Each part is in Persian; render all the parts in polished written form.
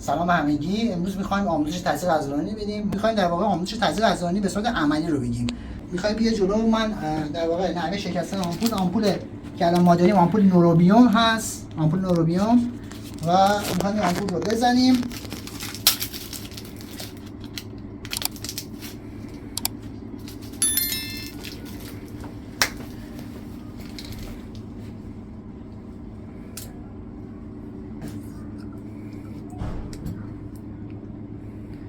سلام همگی. امروز می‌خوایم آموزش تزریق عضلانی بدیم. می‌خوایم در واقع آموزش تزریق عضلانی به صورت عملی رو بگیم. می‌خوایم بیا جلو من در واقع نحوه شکستن آمپول که الان ما داریم آمپول نوروبیوم هست، آمپول نوروبیوم و می‌خوایم این آمپول رو بزنیم.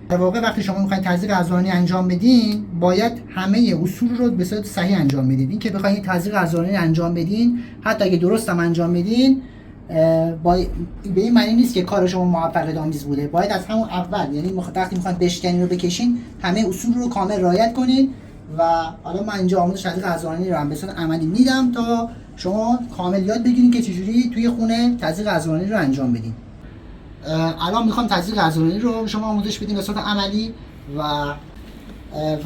در واقع وقتی شما میخواید تزریق عضلانی انجام بدین باید همه اصول رو به صورت صحیح انجام بدید. این که بخواید تزریق عضلانی انجام بدین حتی اگه درست هم انجام بدین به این معنی نیست که کار شما موفقیت آمیز بوده. باید از همون اول، یعنی وقتی میخواید بشکنین رو بکشین، همه اصول رو کامل رعایت کنین. و حالا من اینجا آموزش تزریق عضلانی رو هم به صورت عملی میدم تا شما کامل یاد بگیرین که چجوری توی خونه تزریق عضلانی رو انجام بدین. الان میخوام تزریق عضلانی رو شما آموزش بدین به صورت عملی و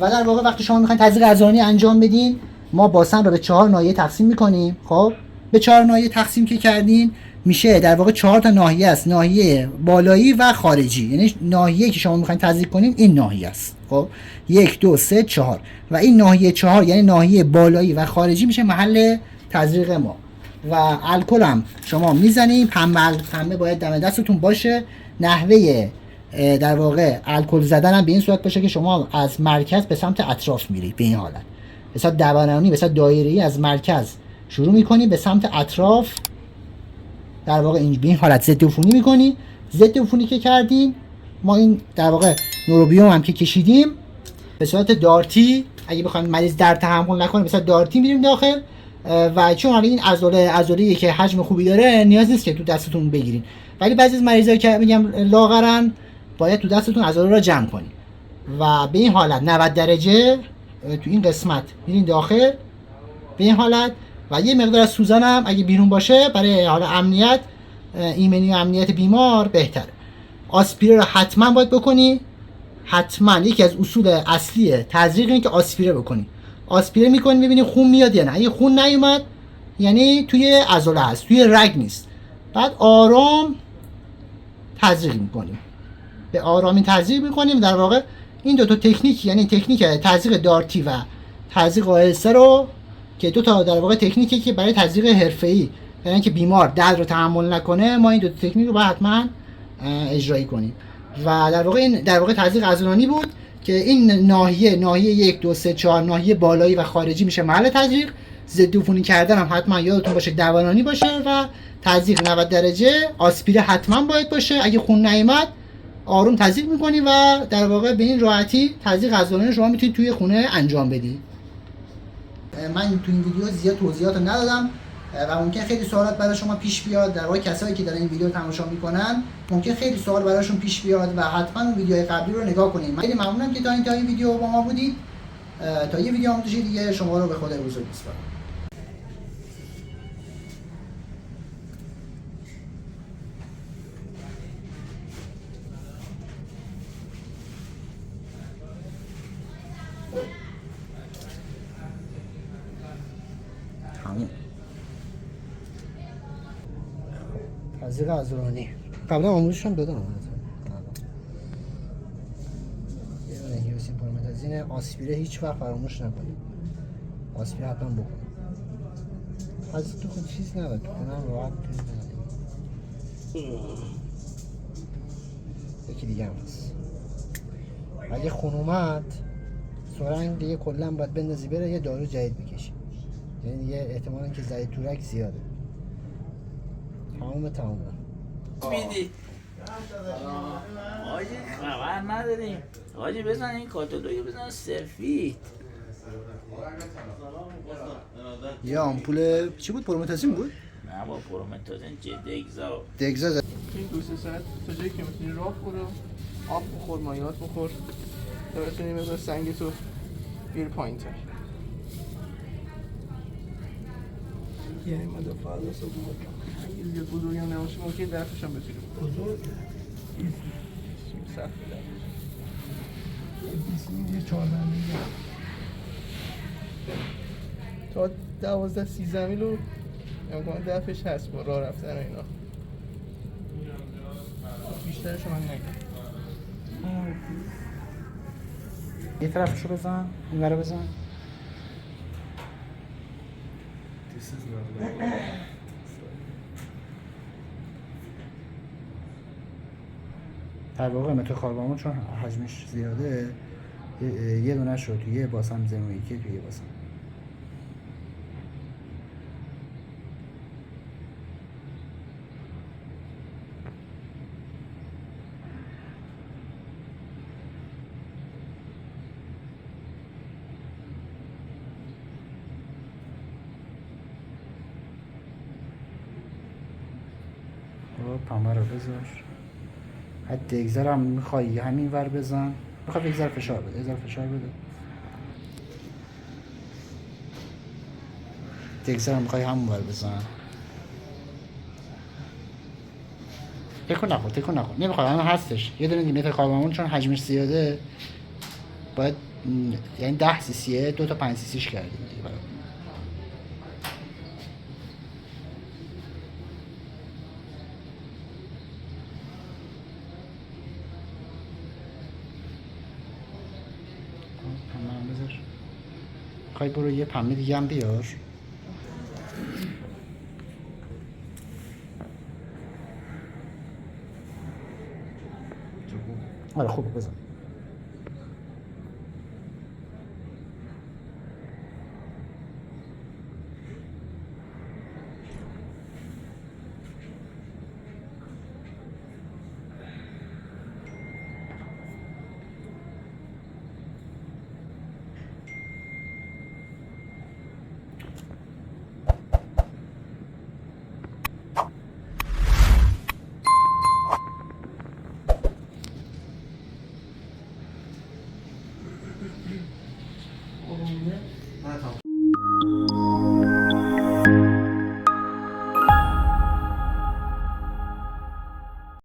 در واقع وقتی شما میخواین تزریق عضلانی انجام بدین ما باسن رو به 4 ناحیه تقسیم میکنیم. خب به 4 ناحیه تقسیم که کردین میشه در واقع 4 تا ناحیه است، ناحیه بالایی و خارجی. یعنی ناحیه‌ای که شما میخواین تزریق کنین این ناحیه است. خب 1 2 3 4 و این ناحیه 4 یعنی ناحیه بالایی و خارجی میشه محل تزریق ما. و الکل هم شما میزنید، پنبه باید دم دستتون باشه. نحوه در واقع الکل زدن هم به این صورت باشه که شما از مرکز به سمت اطراف میرید. به این حالت به صورت دورانی، به صورت دایره‌ای از مرکز شروع میکنید به سمت اطراف. در واقع به این حالت ضد عفونی میکنید. ضد عفونی که کردیم ما این در واقع نوروبیوم هم که کشیدیم به صورت دارتی، اگه بخوایم مریض درد تحمل نکنه به صورت دارتی میریم داخل. و چون حالا این عضله که حجم خوبی داره نیاز نیست که تو دستتون بگیرین، ولی بعضی از مریضا که میگم لاغرن باید تو دستتون عضله رو جمع کنین و به این حالت 90 درجه تو این قسمت میرین داخل به این حالت. و یه مقدار از سوزن هم اگه بیرون باشه برای حالا امنیت، ایمنی و امنیت بیمار بهتره. آسپیره رو حتما باید بکنی. حتما یکی از اصول اصلی تزریق اینه که آسپیره بکنی. آسپیره میکنی ببینی خون میاد یا نه. اگه خون نیومد یعنی توی عضله هست، توی رگ نیست. بعد آرام تزریق میکنیم، به آرامی تزریق میکنیم. در واقع این دو تا تکنیک، یعنی تکنیک تزریق دارتی و تزریق آهسته رو که دو تا در واقع تکنیکی که برای تزریق حرفه‌ای، یعنی که بیمار درد رو تحمل نکنه، ما این دو تا تکنیک رو باید حتما اجرایی کنیم. و در واقع این در واقع تزریق عضلانی بود که این ناحیه 1 2 3 4 ناحیه بالایی و خارجی میشه محل تزریق. ضد عفونی کردن هم حتما یادتون باشه دورانی باشه و تزریق 90 درجه. آسپیره حتما باید باشه. اگه خون نیامد آروم تزریق میکنی و در واقع به این راحتی تزریق عضلانی شما میتونید توی خونه انجام بدی. من تو این ویدیو زیاد توضیحات ندادم و ممکن خیلی سوالات برای شما پیش بیاد. در واقع کسایی که دارن این ویدیو تماشا میکنن ممکن خیلی سوال براشون پیش بیاد و حتما اون ویدیوهای قبلی رو نگاه کنید. من خیلی ممنونم که تا این ویدیو با ما بودید. تا یه ویدیو آموزشی دیگه شما رو به خدای بزرگ میسپارم. تزریق عضلانی قبلا آموزش هم دادم. این آسپیره هیچ وقت فراموش نکنید. آسپیره حتما بکنید. از تو خود چیز نبود تو کنم راحت یکی دیگه هم هست. اگه خون اومد سرنگ دیگه کلا باید بندازی بره یه دارو جدید بکشی. یعنی دیگه احتمال اینکه زای تورک زیاده. تمام بیدی آجی خبر نداریم. آجی بزن این کاتالوگو بزن سفید. یا آمپول چی بود؟ پرومتازین بود؟ نه با پرومتازین دگزا این 2-3 ساعت تا جایی که میتونی راه برو، آب بخور، مایات بخور تا بتونی مقدار سنگ تو بیر پایین تر. یعنی ما دو فعال دست رو بزرگ کنم. اگه زیاد بزرگ هم نماشه ممکن درفش هم بتونی بزرگ سخت درفش یه 14 میلیون تا 12-13 میلو امکان درفش هست با راه رفتن و اینا. بیشتر بیشترشو من نگم. یه طرفشو بزن، این ور بزن. This is not like در واقع قیمت کاربامون چون حجمش زیاده یه دونه شد توی یه باسم زمین یکی توی یه باسم. پمه رو بذار. حتی اگزر هم میخوایی همین ور بزن. میخوای اگزر فشار بده. اگزر فشار بده. اگزر هم میخوای همون ور بزن. تکون نخور تکون نخور. نمیخواد الان هستش. یه دونه قیمت کاربمون چون حجمش زیاده باید یعنی 10 سی سیه 2 تا 5 سی سیش کردیم دیگه برای. خواهی برو یه پنبه دیگه هم بیار. آره خوبه بزن. ارومیه